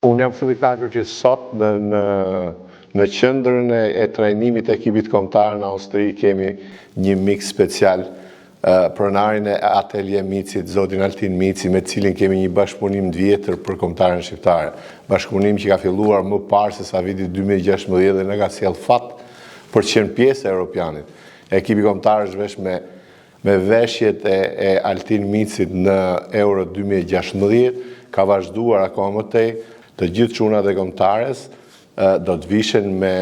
Unë jam fëdhikakur që sot në qendrën e trajnimit e ekipit kombëtar në Austri kemi një mik special, pronarin e Atelje Micit, zotin Altin Mici, me cilin kemi një bashkëpunim të vjetër për kombëtarën shqiptare. Bashkëpunim që ka filluar më parë se sa viti 2016 dhe në ka sjell fat për të qenë pjesë e Europianit. Ekipi kombëtar është vesh me veshjet e Altin Micit në Euro 2016, ka vazhduar akoma më tej. Të gjithë çunat e kombëtares do të vishen me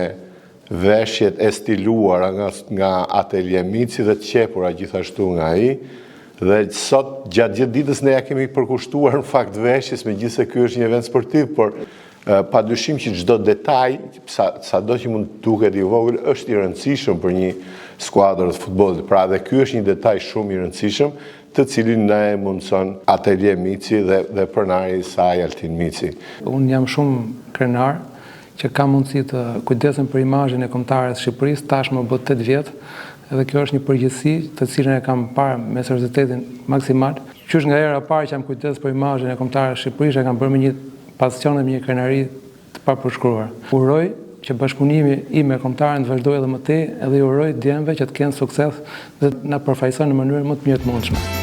veshjet e stiluara nga Atelje Mici dhe të qepura gjithashtu nga ai. Dhe sot gjatë gjithë ditës ne ja kemi përkushtuar në fakt veshjes, megjithëse ky është një event sportiv, por padyshim që çdo detaj, sado që mund të duket i vogël, është i rëndësishëm për një skuadër të futbollit. Pra dhe ky është një detaj shumë i rëndësishëm, të cilin na e mundson Atelje Mici dhe pronari i saj Altin Mici. Unë jam shumë krenar që kam mundësi të kujdesem për imazhin e kombëtares së Shqipërisë, tashmë bë 8 vjet, edhe kjo është një përgjegjësi të cilën e kam parë me seriozitetin maksimal. Qysh nga era e parë që jam kujdes për imazhin e kombëtares së Shqipërisë, e kam bërë me një pasion dhe me një krenari të papërshkruar. Uroj që bashkëpunimi im me kombëtaren të vazhdojë edhe më tej, edhe uroj djemve që të kenë sukses dhe na përfaqësojnë në mënyrë më të mirë të mundshme.